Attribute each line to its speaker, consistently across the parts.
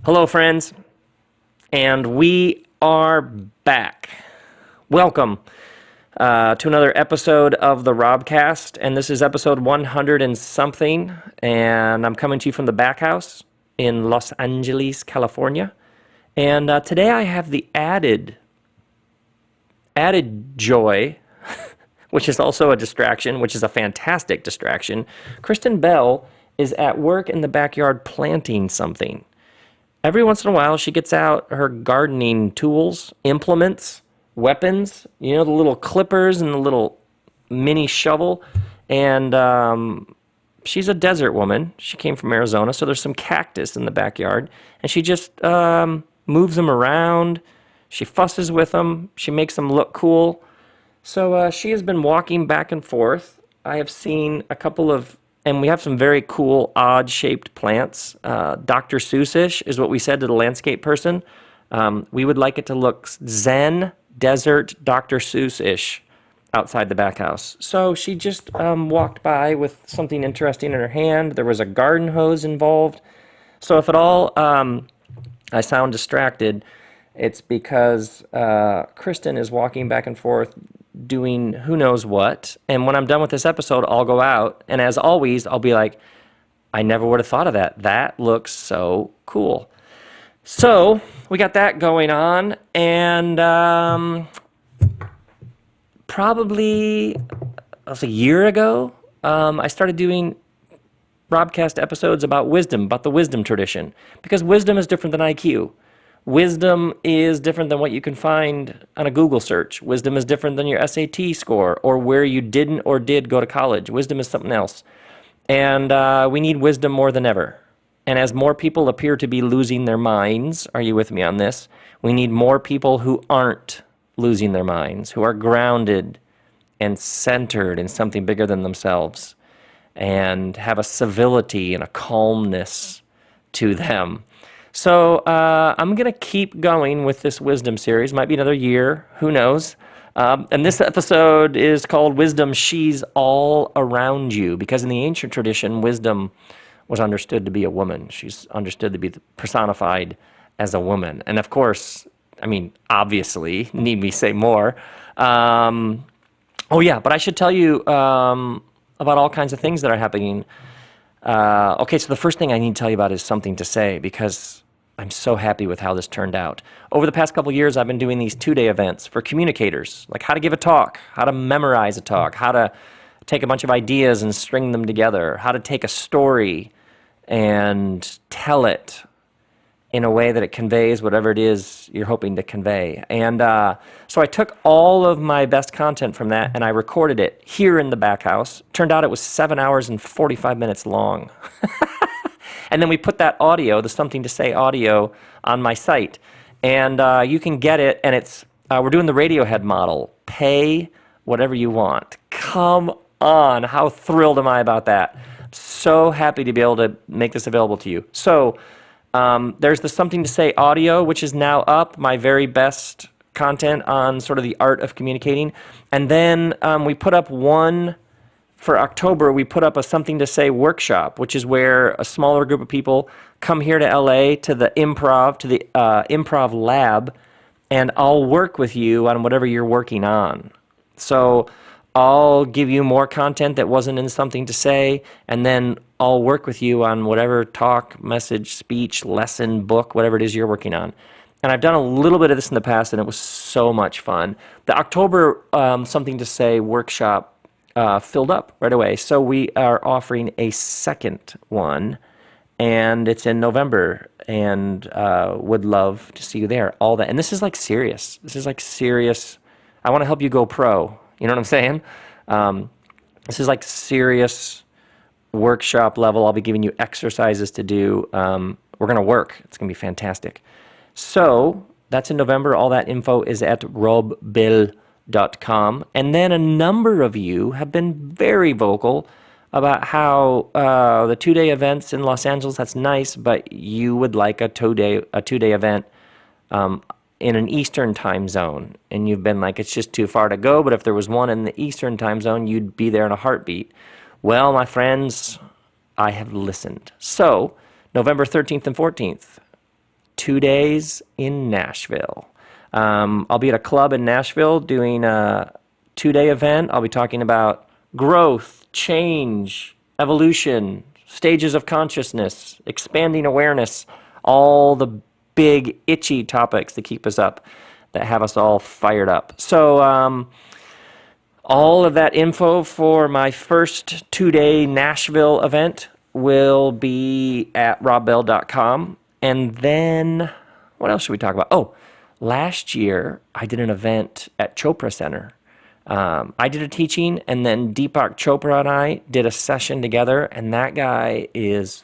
Speaker 1: Hello, friends, and we are back. Welcome to another episode of the RobCast, and this is episode 100 and something, and I'm coming to you from the back house in Los Angeles, California. And today I have the added joy, which is also a distraction, which is a fantastic distraction. Kristen Bell is at work in the backyard planting something. Every once in a while, she gets out her gardening tools, implements, weapons, the little clippers and the little mini shovel. And she's a desert woman. She came from Arizona, so there's some cactus in the backyard. And she just moves them around. She fusses with them. She makes them look cool. So she has been walking back and forth. I have seen a couple of, and we have some very cool, odd-shaped plants. Dr. Seuss-ish is what we said to the landscape person. We would like it to look Zen, desert, Dr. Seuss-ish outside the back house. So she just walked by with something interesting in her hand. There was a garden hose involved. So if at all I sound distracted, it's because Kristen is walking back and forth doing who knows what. And when I'm done with this episode, I'll go out. And as always, I'll be like, I never would have thought of that. That looks so cool. So we got that going on. And probably a year ago, I started doing RobCast episodes about wisdom, about the wisdom tradition. Because wisdom is different than IQ. Wisdom is different than what you can find on a Google search. Wisdom is different than your SAT score or where you didn't or did go to college. Wisdom is something else. And we need wisdom more than ever. And as more people appear to be losing their minds, are you with me on this? We need more people who aren't losing their minds, who are grounded and centered in something bigger than themselves and have a civility and a calmness to them. So I'm going to keep going with this wisdom series. Might be another year. Who knows? And this episode is called Wisdom, She's All Around You. Because in the ancient tradition, wisdom was understood to be a woman. She's understood to be personified as a woman. And of course, obviously, need me say more. But I should tell you about all kinds of things that are happening. Okay, so the first thing I need to tell you about is something to say, because I'm so happy with how this turned out. Over the past couple of years, I've been doing these 2-day events for communicators, like how to give a talk, how to memorize a talk, how to take a bunch of ideas and string them together, how to take a story and tell it in a way that it conveys whatever it is you're hoping to convey. And so I took all of my best content from that and I recorded it here in the back house. Turned out it was 7 hours and 45 minutes long. And then we put that audio, the Something to Say audio, on my site. And you can get it, and it's we're doing the Radiohead model. Pay whatever you want. Come on. How thrilled am I about that? So happy to be able to make this available to you. So there's the Something to Say audio, which is now up, my very best content on sort of the art of communicating. And then we put up one, for October, we put up a Something to Say workshop, which is where a smaller group of people come here to LA to the improv lab, and I'll work with you on whatever you're working on. So I'll give you more content that wasn't in Something to Say, and then I'll work with you on whatever talk, message, speech, lesson, book, whatever it is you're working on. And I've done a little bit of this in the past, and it was so much fun. The October Something to Say workshop filled up right away. So we are offering a second one, and it's in November, and would love to see you there. All that. And this is like serious. This is like serious. I want to help you go pro. You know what I'm saying? This is like serious workshop level. I'll be giving you exercises to do. We're going to work. It's going to be fantastic. So that's in November. All that info is at robbill.com. And then a number of you have been very vocal about how the 2-day events in Los Angeles, that's nice, but you would like a two-day event in an Eastern time zone. And you've been like, it's just too far to go, but if there was one in the Eastern time zone, you'd be there in a heartbeat. Well, my friends, I have listened. So November 13th and 14th, 2 days in Nashville. I'll be at a club in Nashville doing a 2-day event. I'll be talking about growth, change, evolution, stages of consciousness, expanding awareness, all the big, itchy topics that keep us up, that have us all fired up. So all of that info for my first 2-day Nashville event will be at robbell.com. And then, what else should we talk about? Oh, last year I did an event at Chopra Center. I did a teaching, and then Deepak Chopra and I did a session together, and that guy is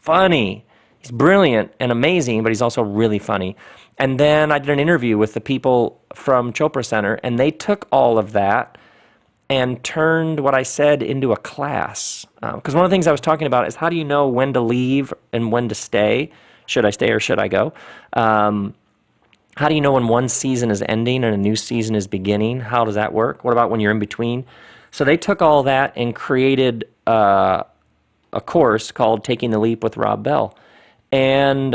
Speaker 1: funny. He's brilliant and amazing, but he's also really funny. And then I did an interview with the people from Chopra Center, and they took all of that and turned what I said into a class. Because one of the things I was talking about is, how do you know when to leave and when to stay? Should I stay or should I go? How do you know when one season is ending and a new season is beginning? How does that work? What about when you're in between? So they took all that and created a course called Taking the Leap with Rob Bell. And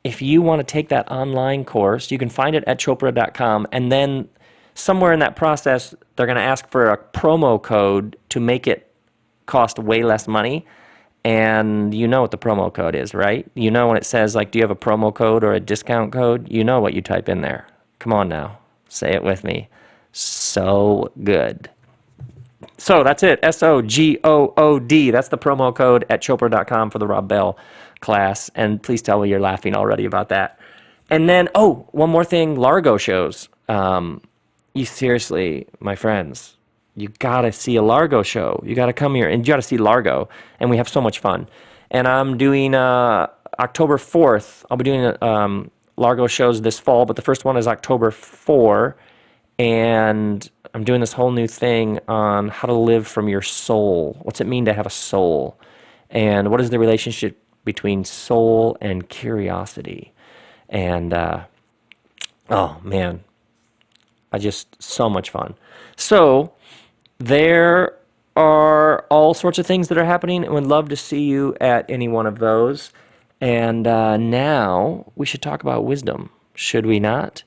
Speaker 1: if you want to take that online course, you can find it at chopra.com. And then somewhere in that process, they're going to ask for a promo code to make it cost way less money. And you know what the promo code is, right? You know when it says, like, do you have a promo code or a discount code? You know what you type in there. Come on now. Say it with me. So good. So that's it. SOGOOD. That's the promo code at chopra.com for the Rob Bell class. And please tell me you're laughing already about that. And then, one more thing. Largo shows. You seriously, my friends, you got to see a Largo show. You got to come here and you got to see Largo. And we have so much fun. And I'm doing October 4th. I'll be doing Largo shows this fall, but the first one is October 4. And I'm doing this whole new thing on how to live from your soul. What's it mean to have a soul? And what is the relationship between soul and curiosity? And, oh man, so much fun. So there are all sorts of things that are happening, and would love to see you at any one of those. And now we should talk about wisdom, should we not?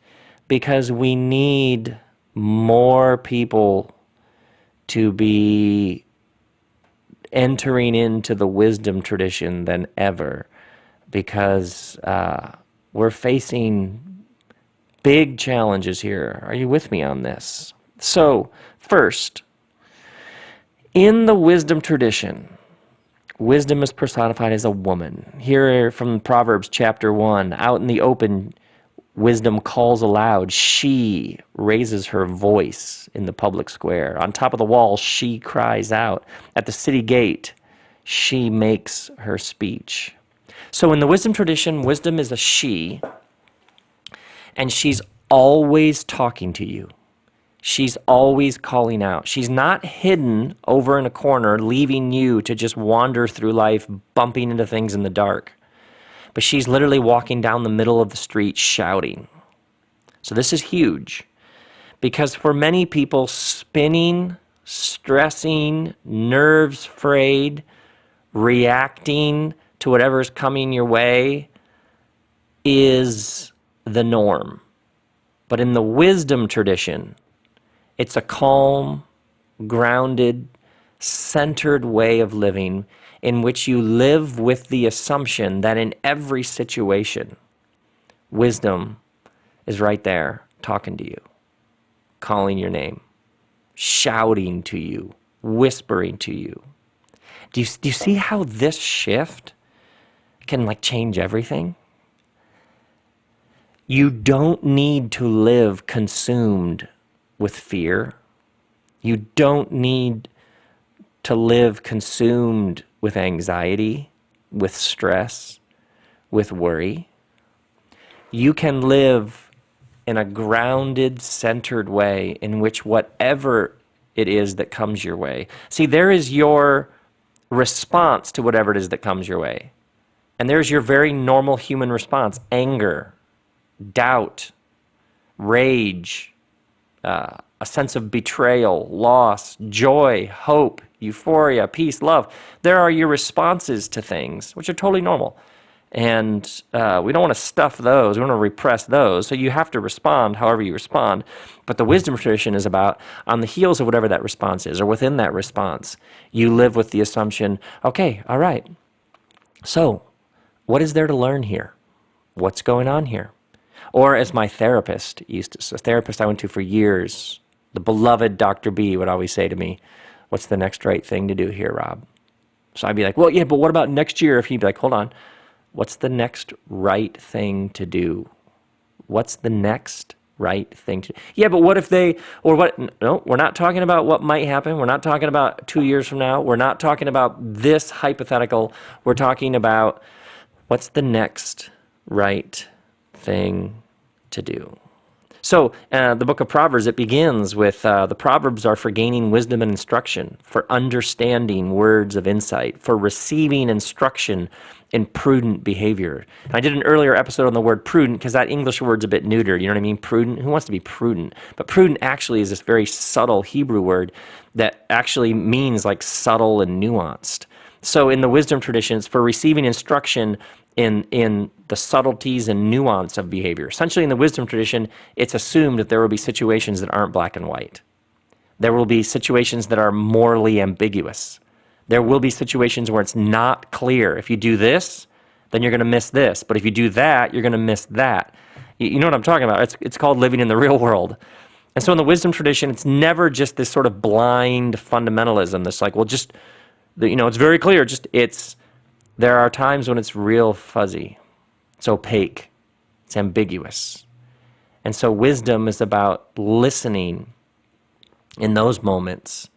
Speaker 1: Because we need more people to be entering into the wisdom tradition than ever, because we're facing big challenges here. Are you with me on this? So, first, in the wisdom tradition, wisdom is personified as a woman. Here from Proverbs chapter 1, out in the open, wisdom calls aloud. She raises her voice in the public square. On top of the wall, she cries out. At the city gate, she makes her speech. So in the wisdom tradition, wisdom is a she, and she's always talking to you. She's always calling out. She's not hidden over in a corner, leaving you to just wander through life, bumping into things in the dark. But she's literally walking down the middle of the street shouting. So this is huge, because for many people, spinning, stressing, nerves frayed, reacting to whatever's coming your way is the norm. But in the wisdom tradition, it's a calm, grounded, centered way of living in which you live with the assumption that in every situation, wisdom is right there talking to you, calling your name, shouting to you, whispering to you. Do you see how this shift can change everything? You don't need to live consumed with fear. You don't need to live consumed with anxiety, with stress, with worry. You can live in a grounded, centered way in which whatever it is that comes your way. See, there is your response to whatever it is that comes your way. And there's your very normal human response: anger, doubt, rage, a sense of betrayal, loss, joy, hope, euphoria, peace, love. There are your responses to things, which are totally normal. And we don't want to stuff those. We want to repress those. So you have to respond however you respond. But the wisdom tradition is about, on the heels of whatever that response is, or within that response, you live with the assumption, okay, all right, so what is there to learn here? What's going on here? Or as my therapist a therapist I went to for years, the beloved Dr. B would always say to me, what's the next right thing to do here, Rob? So I'd be like, well, yeah, but what about next year? If he'd be like, hold on, what's the next right thing to do? What's the next right thing to do? Yeah, but what if they, or what, no, we're not talking about what might happen. We're not talking about 2 years from now. We're not talking about this hypothetical. We're talking about what's the next right thing to do. So the book of Proverbs, it begins with the Proverbs are for gaining wisdom and instruction, for understanding words of insight, for receiving instruction in prudent behavior. And I did an earlier episode on the word prudent because that English word's a bit neuter. You know what I mean? Prudent. Who wants to be prudent? But prudent actually is this very subtle Hebrew word that actually means like subtle and nuanced. So in the wisdom tradition, it's for receiving instruction in the subtleties and nuance of behavior. Essentially, in the wisdom tradition, it's assumed that there will be situations that aren't black and white. There will be situations that are morally ambiguous. There will be situations where it's not clear. If you do this, then you're going to miss this. But if you do that, you're going to miss that. You know what I'm talking about? It's called living in the real world. And so in the wisdom tradition, it's never just this sort of blind fundamentalism that's like, well, just, it's very clear. There are times when it's real fuzzy. It's opaque. It's ambiguous. And so wisdom is about listening in those moments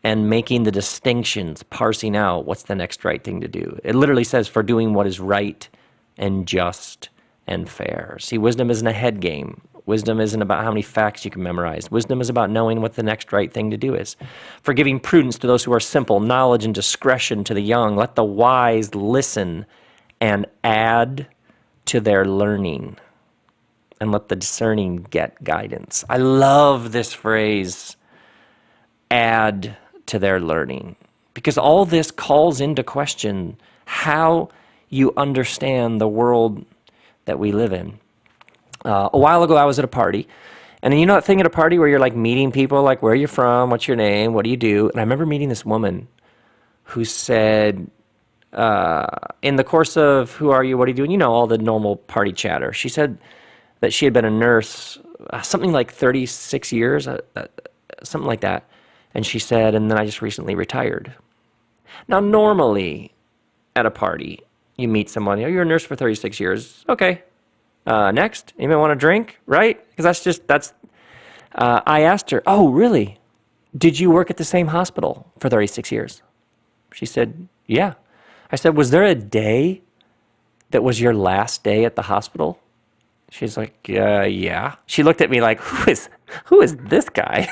Speaker 1: and making the distinctions, parsing out what's the next right thing to do. It literally says for doing what is right and just and fair. See, wisdom isn't a head game. Wisdom isn't about how many facts you can memorize. Wisdom is about knowing what the next right thing to do is. For giving prudence to those who are simple, knowledge and discretion to the young. Let the wise listen and add to their learning. And let the discerning get guidance. I love this phrase, add to their learning. Because all this calls into question how you understand the world that we live in. A while ago, I was at a party, and you know that thing at a party where you're like meeting people, like where are you from, what's your name, what do you do? And I remember meeting this woman who said, in the course of who are you, what do you do, and all the normal party chatter, she said that she had been a nurse, something like 36 years, something like that. And she said, and then I just recently retired. Now, normally at a party, you meet someone, you're a nurse for 36 years, okay. Next, anybody want a drink, right? Because I asked her, oh, really? Did you work at the same hospital for 36 years? She said, yeah. I said, was there a day that was your last day at the hospital? She's like, yeah. She looked at me like, who is this guy?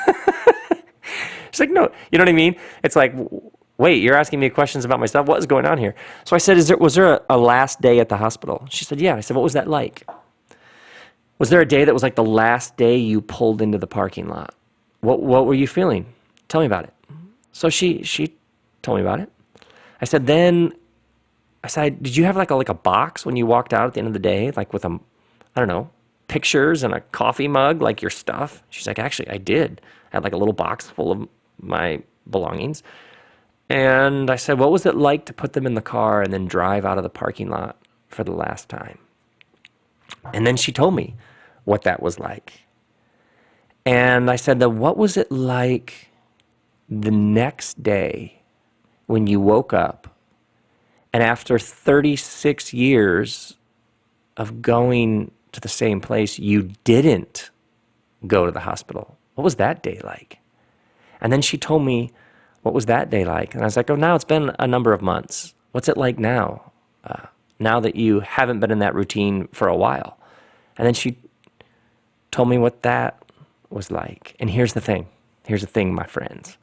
Speaker 1: She's like, no, you know what I mean? It's like, wait, you're asking me questions about myself? What is going on here? So I said, was there a last day at the hospital? She said, yeah. I said, what was that like? Was there a day that was like the last day you pulled into the parking lot? What were you feeling? Tell me about it. So she told me about it. I said, did you have like a box when you walked out at the end of the day, like with pictures and a coffee mug, like your stuff? She's like, actually, I did. I had like a little box full of my belongings. And I said, what was it like to put them in the car and then drive out of the parking lot for the last time? And then she told me what that was like. And I said, what was it like the next day when you woke up and after 36 years of going to the same place, you didn't go to the hospital? What was that day like? And then she told me, what was that day like? And I was like, oh, now it's been a number of months. What's it like now? Now that you haven't been in that routine for a while. And then she told me what that was like. And here's the thing. Here's the thing, my friends.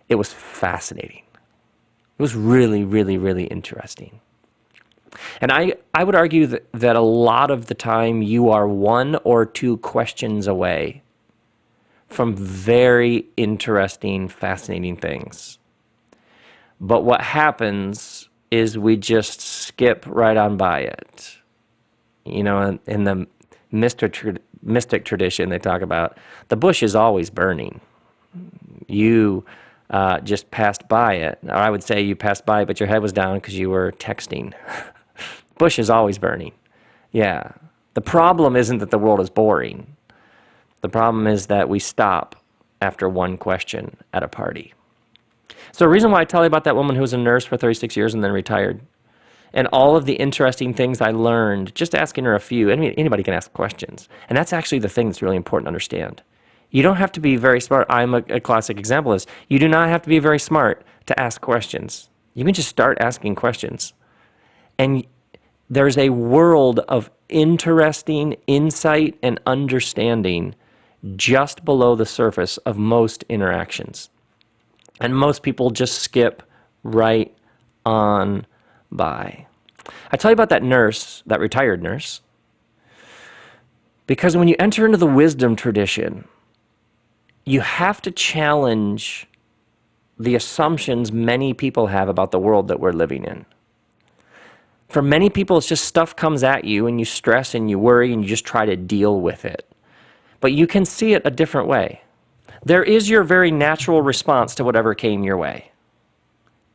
Speaker 1: It was fascinating. It was really, really, really interesting. And I would argue that a lot of the time you are one or two questions away from very interesting, fascinating things. But what happens is we just skip right on by it. You know, in the mystic tradition, they talk about the bush is always burning. You just passed by it. Or I would say you passed by, but your head was down because you were texting. Bush is always burning. Yeah. The problem isn't that the world is boring. The problem is that we stop after one question at a party. So the reason why I tell you about that woman who was a nurse for 36 years and then retired, and all of the interesting things I learned, just asking her a few. I mean, anybody can ask questions. And that's actually the thing that's really important to understand. You don't have to be very smart. I'm a classic example of this. You do not have to be very smart to ask questions. You can just start asking questions. And there's a world of interesting insight and understanding just below the surface of most interactions. And most people just skip right on by. I tell you about that nurse, that retired nurse, because when you enter into the wisdom tradition, you have to challenge the assumptions many people have about the world that we're living in. For many people, it's just stuff comes at you and you stress and you worry and you just try to deal with it. But you can see it a different way. There is your very natural response to whatever came your way.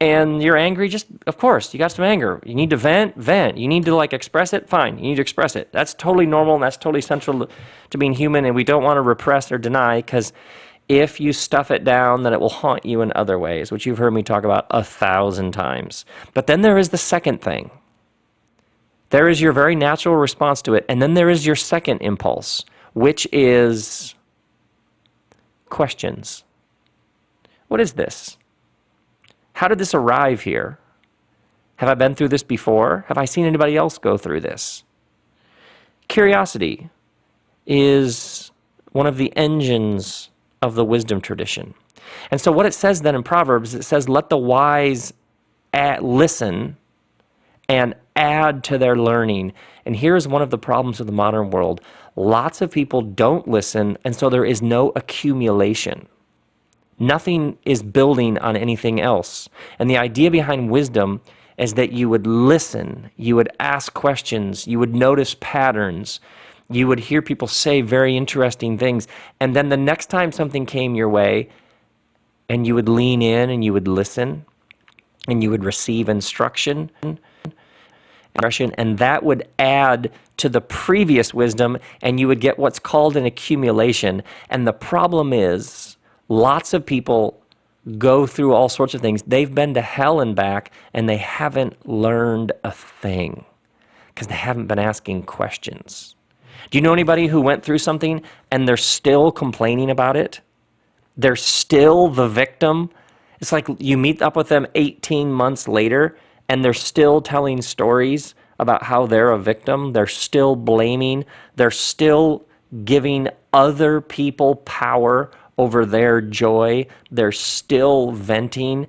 Speaker 1: And you're angry, just, of course, you got some anger. You need to vent. You need to express it, fine. You need to express it. That's totally normal and that's totally central to being human, and we don't want to repress or deny, because if you stuff it down, then it will haunt you in other ways, which you've heard me talk about 1,000 times. But then there is the second thing. There is your very natural response to it, and then there is your second impulse, which is questions. What is this? How did this arrive here? Have I been through this before? Have I seen anybody else go through this? Curiosity is one of the engines of the wisdom tradition. And so what it says then in Proverbs, it says, let the wise listen and add to their learning. And here's one of the problems of the modern world. Lots of people don't listen, and so there is no accumulation. Nothing is building on anything else. And the idea behind wisdom is that you would listen, you would ask questions, you would notice patterns, you would hear people say very interesting things, and then the next time something came your way, and you would lean in and you would listen, and you would receive instruction, and that would add to the previous wisdom, and you would get what's called an accumulation. And the problem is, lots of people go through all sorts of things. They've been to hell and back, and they haven't learned a thing because they haven't been asking questions. Do you know anybody who went through something and they're still complaining about it? They're still the victim. It's like you meet up with them 18 months later, and they're still telling stories about how they're a victim. They're still blaming. They're still giving other people power over their joy. They're still venting,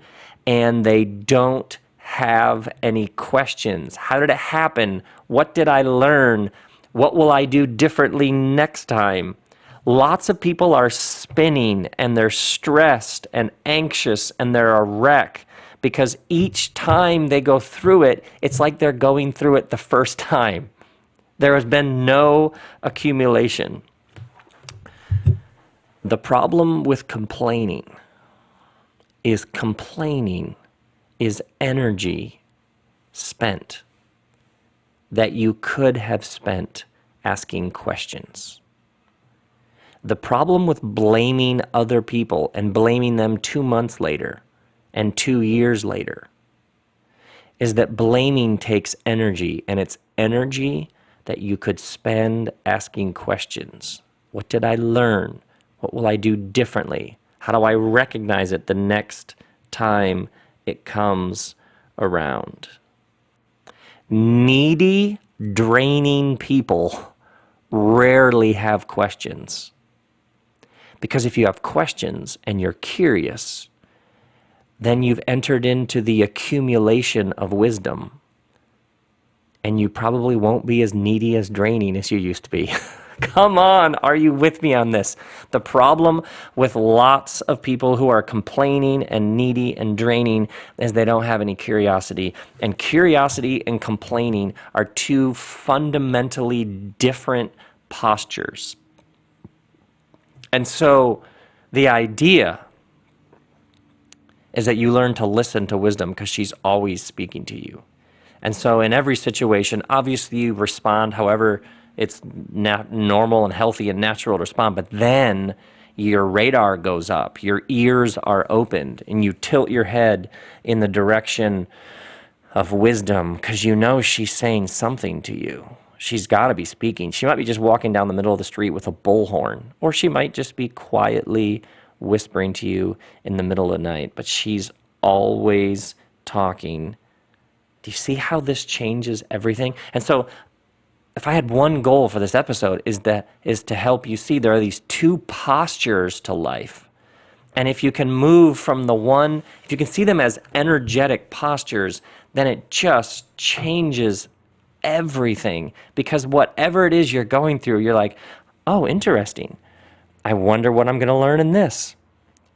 Speaker 1: and they don't have any questions. How did it happen? What did I learn? What will I do differently next time? Lots of people are spinning, and they're stressed and anxious, and they're a wreck, because each time they go through it, it's like they're going through it the first time. There has been no accumulation. The problem with complaining is energy spent that you could have spent asking questions. The problem with blaming other people and blaming them 2 months later and 2 years later is that blaming takes energy, and it's energy that you could spend asking questions. What did I learn? What will I do differently? How do I recognize it the next time it comes around? Needy, draining people rarely have questions. Because if you have questions and you're curious, then you've entered into the accumulation of wisdom. And you probably won't be as needy as draining as you used to be. Come on, are you with me on this? The problem with lots of people who are complaining and needy and draining is they don't have any curiosity. And curiosity and complaining are two fundamentally different postures. And so the idea is that you learn to listen to wisdom because she's always speaking to you. And so in every situation, obviously you respond however it's normal and healthy and natural to respond, but then your radar goes up, your ears are opened, and you tilt your head in the direction of wisdom because you know she's saying something to you. She's got to be speaking. She might be just walking down the middle of the street with a bullhorn, or she might just be quietly whispering to you in the middle of the night, but she's always talking. Do you see how this changes everything? And so if I had one goal for this episode is to help you see there are these two postures to life. And if you can move from the one, if you can see them as energetic postures, then it just changes everything. Because whatever it is you're going through, you're like, oh, interesting. I wonder what I'm going to learn in this.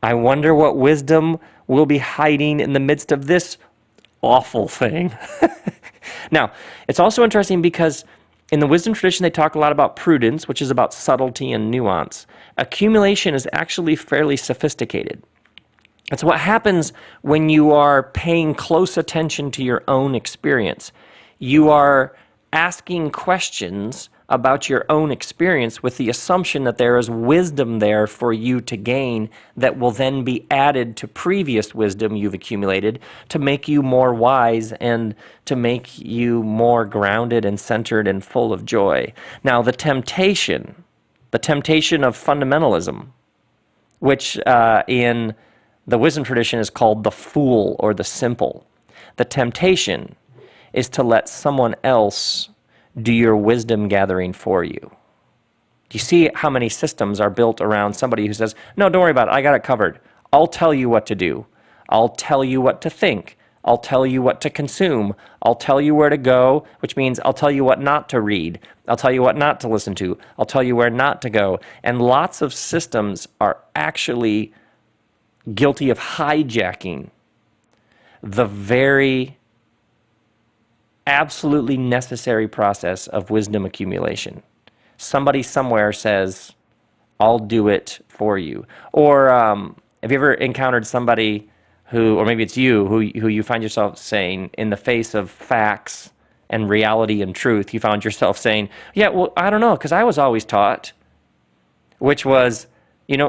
Speaker 1: I wonder what wisdom will be hiding in the midst of this awful thing. Now, it's also interesting because in the wisdom tradition, they talk a lot about prudence, which is about subtlety and nuance. Accumulation is actually fairly sophisticated. It's what happens when you are paying close attention to your own experience. You are asking questions about your own experience with the assumption that there is wisdom there for you to gain that will then be added to previous wisdom you've accumulated to make you more wise and to make you more grounded and centered and full of joy. Now, the temptation of fundamentalism, which in the wisdom tradition is called the fool or the simple. The temptation is to let someone else do your wisdom gathering for you. Do you see how many systems are built around somebody who says, no, don't worry about it, I got it covered. I'll tell you what to do. I'll tell you what to think. I'll tell you what to consume. I'll tell you where to go, which means I'll tell you what not to read. I'll tell you what not to listen to. I'll tell you where not to go. And lots of systems are actually guilty of hijacking the very absolutely necessary process of wisdom accumulation. Somebody somewhere says, I'll do it for you. Or have you ever encountered somebody who, or maybe it's you, who you find yourself saying in the face of facts and reality and truth, you found yourself saying, yeah, well, I don't know, because I was always taught, which was,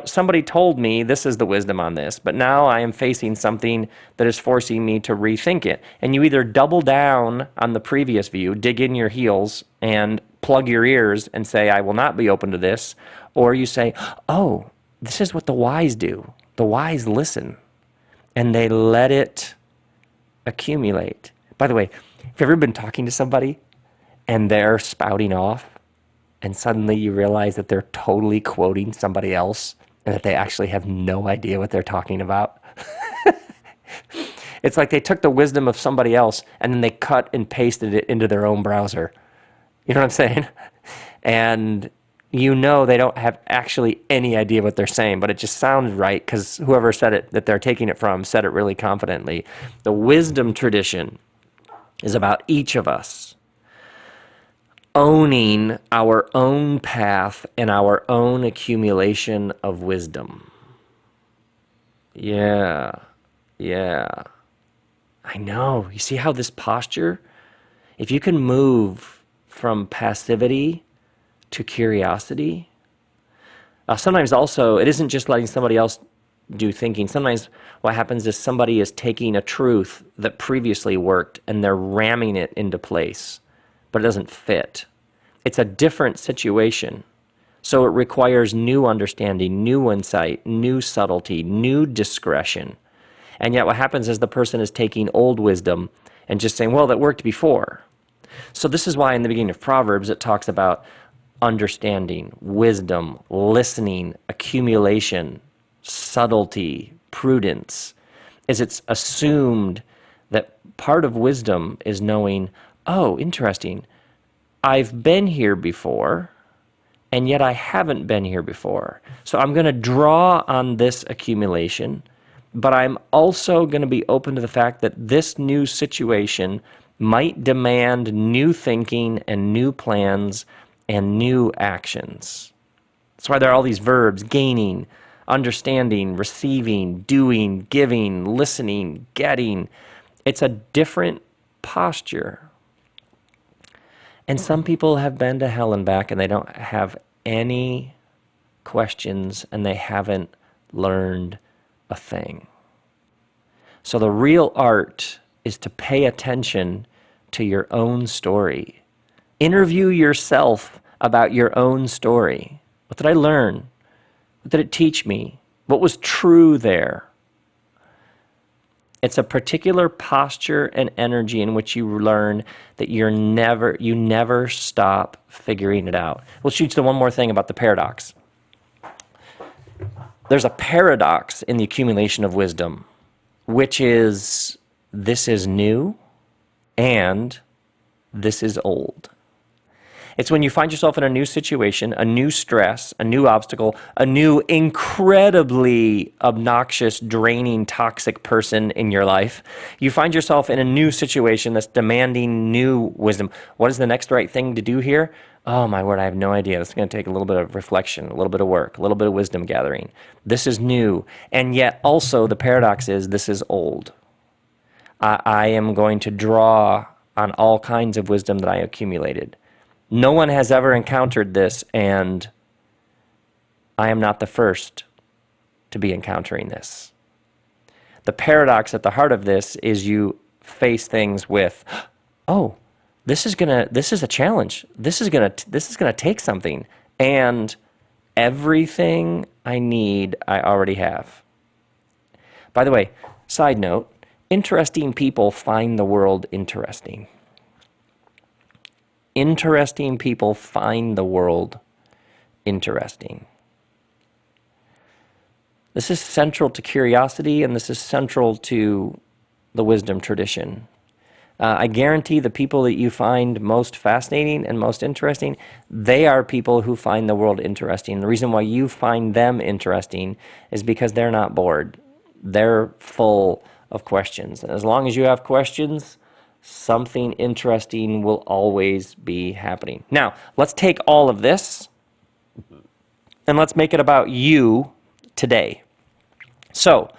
Speaker 1: somebody told me this is the wisdom on this, but now I am facing something that is forcing me to rethink it. And you either double down on the previous view, dig in your heels, and plug your ears and say, I will not be open to this, or you say, oh, this is what the wise do. The wise listen, and they let it accumulate. By the way, have you ever been talking to somebody and they're spouting off, and suddenly you realize that they're totally quoting somebody else and that they actually have no idea what they're talking about? It's like they took the wisdom of somebody else and then they cut and pasted it into their own browser. You know what I'm saying? And they don't have actually any idea what they're saying, but it just sounds right because whoever said it, that they're taking it from, said it really confidently. The wisdom tradition is about each of us owning our own path and our own accumulation of wisdom. Yeah. I know. You see how this posture, if you can move from passivity to curiosity, sometimes also, it isn't just letting somebody else do thinking. Sometimes what happens is somebody is taking a truth that previously worked and they're ramming it into place, but it doesn't fit. It's a different situation. So it requires new understanding, new insight, new subtlety, new discretion. And yet what happens is the person is taking old wisdom and just saying, well, that worked before. So this is why in the beginning of Proverbs it talks about understanding, wisdom, listening, accumulation, subtlety, prudence. It's assumed that part of wisdom is knowing, oh, interesting, I've been here before, and yet I haven't been here before. So I'm going to draw on this accumulation, but I'm also going to be open to the fact that this new situation might demand new thinking and new plans and new actions. That's why there are all these verbs: gaining, understanding, receiving, doing, giving, listening, getting. It's a different posture. And some people have been to hell and back and they don't have any questions and they haven't learned a thing. So the real art is to pay attention to your own story. Interview yourself about your own story. What did I learn? What did it teach me? What was true there? It's a particular posture and energy in which you learn that you never stop figuring it out. We'll shoot to one more thing about the paradox. There's a paradox in the accumulation of wisdom, which is this is new and this is old. It's when you find yourself in a new situation, a new stress, a new obstacle, a new incredibly obnoxious, draining, toxic person in your life. You find yourself in a new situation that's demanding new wisdom. What is the next right thing to do here? Oh my word, I have no idea. It's going to take a little bit of reflection, a little bit of work, a little bit of wisdom gathering. This is new. And yet also the paradox is this is old. I am going to draw on all kinds of wisdom that I accumulated. No one has ever encountered this, and I am not the first to be encountering this. The paradox at the heart of this is you face things with, oh, this is a challenge. This is gonna take something, and everything I need I already have. By the way, side note, interesting people find the world interesting. Interesting people find the world interesting. This is central to curiosity, and this is central to the wisdom tradition. I guarantee the people that you find most fascinating and most interesting, they are people who find the world interesting. The reason why you find them interesting is because they're not bored. They're full of questions. And as long as you have questions, something interesting will always be happening. Now, let's take all of this and let's make it about you today. So,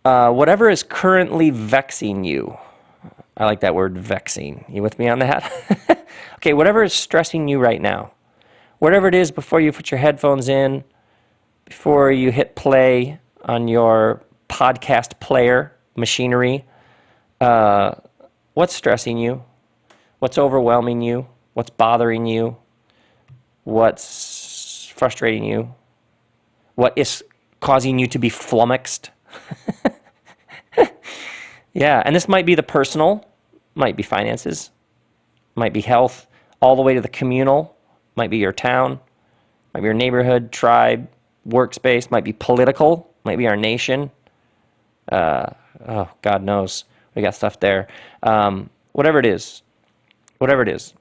Speaker 1: whatever is currently vexing you, I like that word, vexing. You with me on that? Okay, whatever is stressing you right now, whatever it is before you put your headphones in, before you hit play on your podcast player machinery, what's stressing you? What's overwhelming you? What's bothering you? What's frustrating you? What is causing you to be flummoxed? Yeah, and this might be the personal, might be finances, might be health, all the way to the communal, might be your town, might be your neighborhood, tribe, workspace, might be political, might be our nation. Oh, God knows. We got stuff there. Whatever it is. What is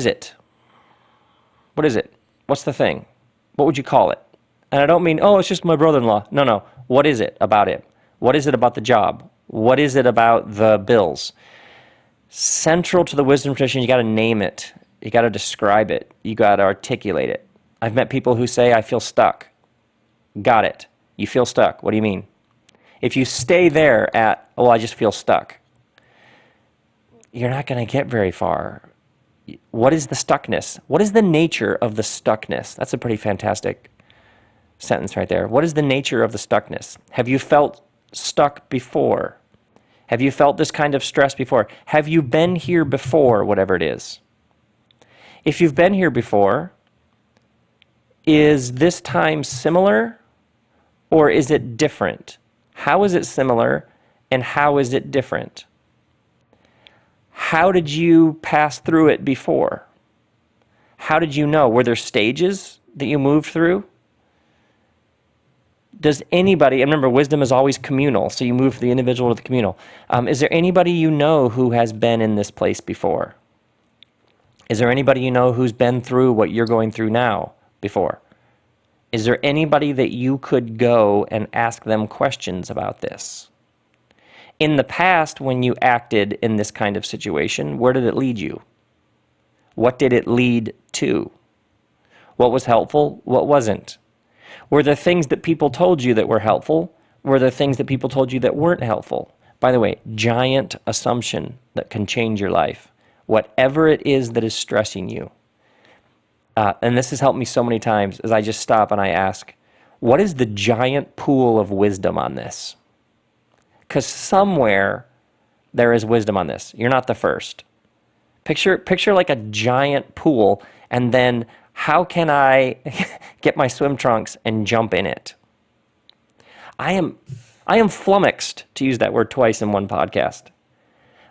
Speaker 1: it? What is it? What's the thing? What would you call it? And I don't mean, oh, it's just my brother-in-law. No. What is it about it? What is it about the job? What is it about the bills? Central to the wisdom tradition, you got to name it. You got to describe it. You got to articulate it. I've met people who say, I feel stuck. Got it. You feel stuck. What do you mean? If you stay there at, oh, I just feel stuck, you're not going to get very far. What is the stuckness? What is the nature of the stuckness? That's a pretty fantastic sentence right there. What is the nature of the stuckness? Have you felt stuck before? Have you felt this kind of stress before? Have you been here before, whatever it is? If you've been here before, is this time similar or is it different? How is it similar and how is it different? How did you pass through it before? How did you know? Were there stages that you moved through? Does anybody, and remember, wisdom is always communal, so you move from the individual to the communal. Is there anybody you know who has been in this place before? Is there anybody you know who's been through what you're going through now before? Is there anybody that you could go and ask them questions about this? In the past, when you acted in this kind of situation, where did it lead you? What did it lead to? What was helpful? What wasn't? Were there things that people told you that were helpful? Were there things that people told you that weren't helpful? By the way, giant assumption that can change your life. Whatever it is that is stressing you. And this has helped me so many times, is I just stop and I ask, what is the giant pool of wisdom on this? Because somewhere there is wisdom on this. You're not the first. Picture like a giant pool, and then how can I get my swim trunks and jump in it? I am flummoxed, to use that word twice in one podcast,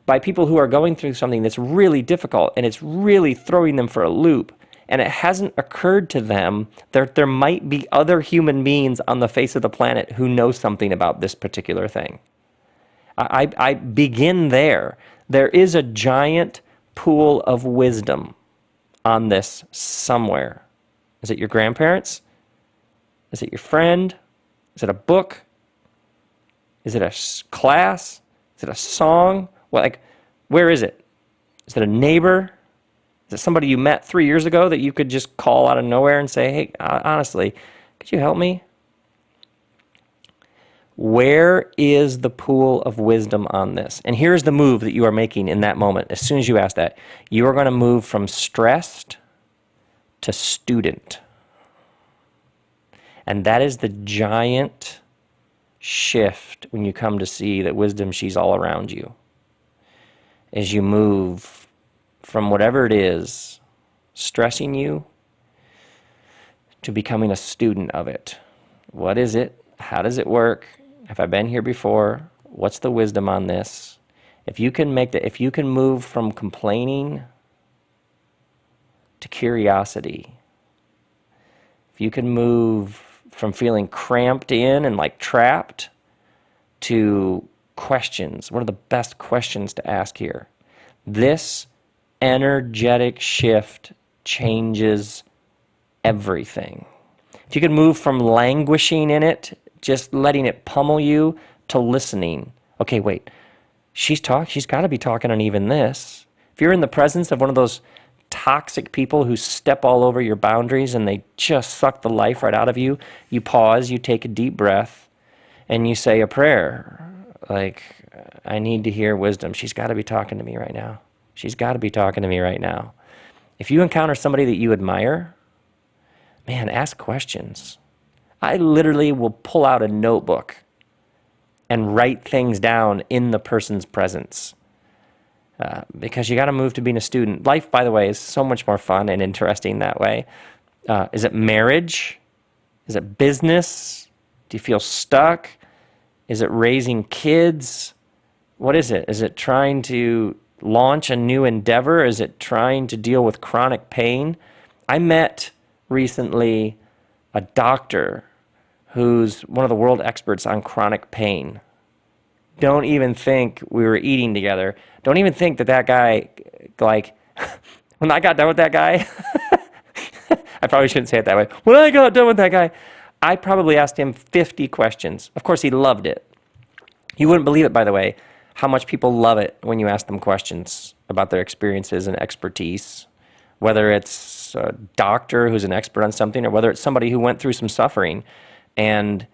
Speaker 1: by people who are going through something that's really difficult and it's really throwing them for a loop. And it hasn't occurred to them that there might be other human beings on the face of the planet who know something about this particular thing. I begin there. There is a giant pool of wisdom on this somewhere. Is it your grandparents? Is it your friend? Is it a book? Is it a class? Is it a song? Where is it? Is it a neighbor? Is it somebody you met 3 years ago that you could just call out of nowhere and say, hey, honestly, could you help me? Where is the pool of wisdom on this? And here's the move that you are making in that moment. As soon as you ask that, you are going to move from stressed to student. And that is the giant shift when you come to see that wisdom, she's all around you. As you move from whatever it is stressing you to becoming a student of it. What is it? How does it work? Have I been here before? What's the wisdom on this? If you can move from complaining to curiosity, if you can move from feeling cramped in and like trapped to questions, what are the best questions to ask here? This energetic shift changes everything. If you can move from languishing in it, just letting it pummel you, to listening. Okay, wait, she's got to be talking on even this. If you're in the presence of one of those toxic people who step all over your boundaries and they just suck the life right out of you, you pause, you take a deep breath, and you say a prayer. Like, I need to hear wisdom. She's got to be talking to me right now. She's got to be talking to me right now. If you encounter somebody that you admire, man, ask questions. I literally will pull out a notebook and write things down in the person's presence. Because you got to move to being a student. Life, by the way, is so much more fun and interesting that way. Is it marriage? Is it business? Do you feel stuck? Is it raising kids? What is it? Is it trying to launch a new endeavor? Is it trying to deal with chronic pain? I met recently a doctor who's one of the world experts on chronic pain. Don't even think we were eating together. Don't even think that guy, like, when I got done with that guy, I probably shouldn't say it that way. When I got done with that guy, I probably asked him 50 questions. Of course, he loved it. You wouldn't believe it, by the way, how much people love it when you ask them questions about their experiences and expertise, whether it's a doctor who's an expert on something or whether it's somebody who went through some suffering. And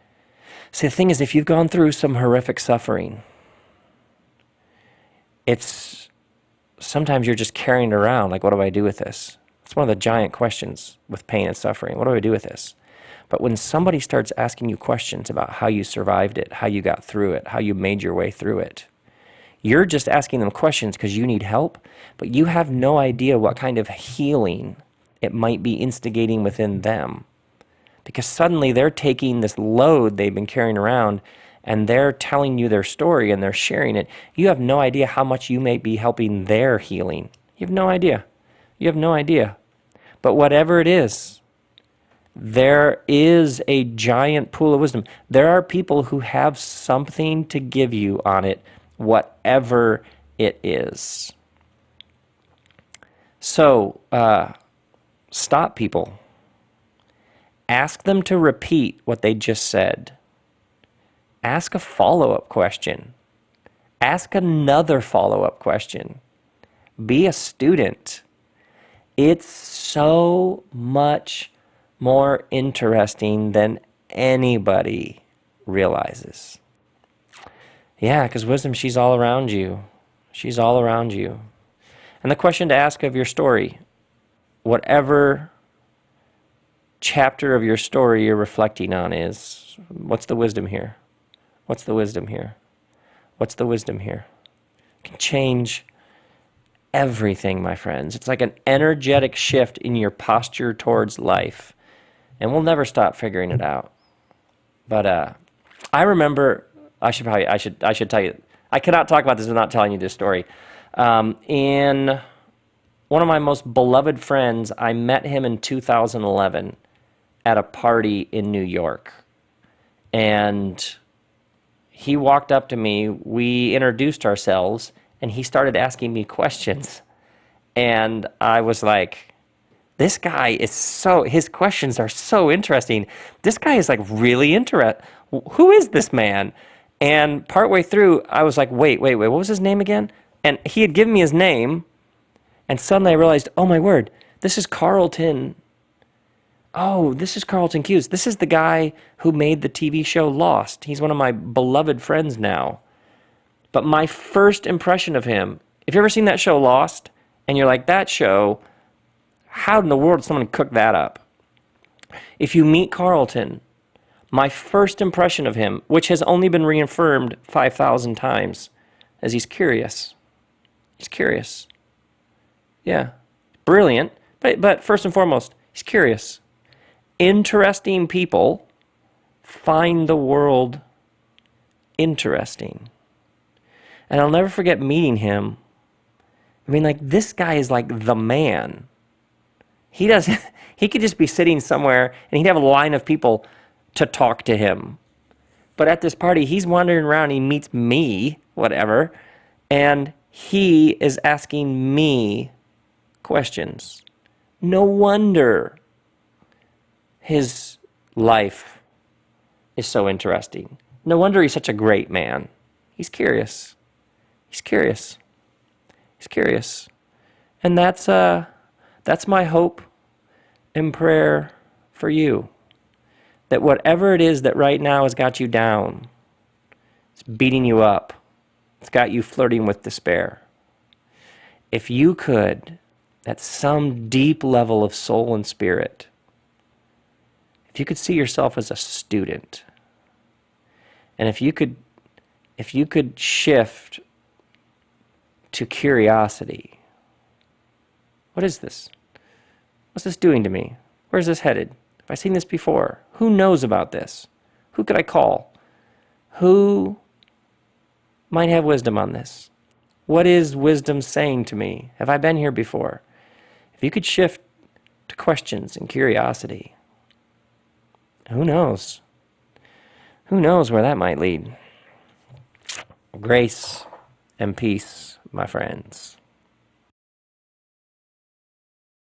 Speaker 1: see, the thing is, if you've gone through some horrific suffering, it's sometimes you're just carrying it around like, what do I do with this? It's one of the giant questions with pain and suffering. What do I do with this? But when somebody starts asking you questions about how you survived it, how you got through it, how you made your way through it, you're just asking them questions because you need help, but you have no idea what kind of healing it might be instigating within them. Because suddenly they're taking this load they've been carrying around and they're telling you their story and they're sharing it. You have no idea how much you may be helping their healing. You have no idea. You have no idea. But whatever it is, there is a giant pool of wisdom. There are people who have something to give you on it, whatever it is. So, stop people. Ask them to repeat what they just said. Ask a follow-up question. Ask another follow-up question. Be a student. It's so much more interesting than anybody realizes. Yeah, because wisdom, she's all around you. She's all around you. And the question to ask of your story, whatever chapter of your story you're reflecting on, is, what's the wisdom here? What's the wisdom here? What's the wisdom here? It can change everything, my friends. It's like an energetic shift in your posture towards life. And we'll never stop figuring it out. But I remember, I should tell you, I cannot talk about this without telling you this story. In one of my most beloved friends, I met him in 2011 at a party in New York. And he walked up to me, we introduced ourselves, and he started asking me questions. And I was like, this guy is his questions are so interesting. This guy is like really interesting. Who is this man? And partway through, I was like, wait, what was his name again? And he had given me his name, and suddenly I realized, oh my word, this is Carlton. Oh, this is Carlton Cuse. This is the guy who made the TV show Lost. He's one of my beloved friends now. But my first impression of him, if you've ever seen that show Lost, and you're like, that show, how in the world did someone cook that up? If you meet Carlton, my first impression of him, which has only been reaffirmed 5,000 times, is he's curious. He's curious. Yeah. Brilliant. But first and foremost, he's curious. Interesting people find the world interesting. And I'll never forget meeting him. I mean, like, this guy is like the man. He could just be sitting somewhere and he'd have a line of people to talk to him. But at this party, he's wandering around, he meets me, whatever, and he is asking me questions. No wonder his life is so interesting. No wonder he's such a great man. He's curious. He's curious. He's curious. And that's my hope and prayer for you. That whatever it is that right now has got you down, it's beating you up, it's got you flirting with despair. If you could, at some deep level of soul and spirit, if you could see yourself as a student, and if you could shift to curiosity, what is this? What's this doing to me? Where's this headed? Have I seen this before? Who knows about this? Who could I call? Who might have wisdom on this? What is wisdom saying to me? Have I been here before? If you could shift to questions and curiosity, who knows? Who knows where that might lead? Grace and peace, my friends.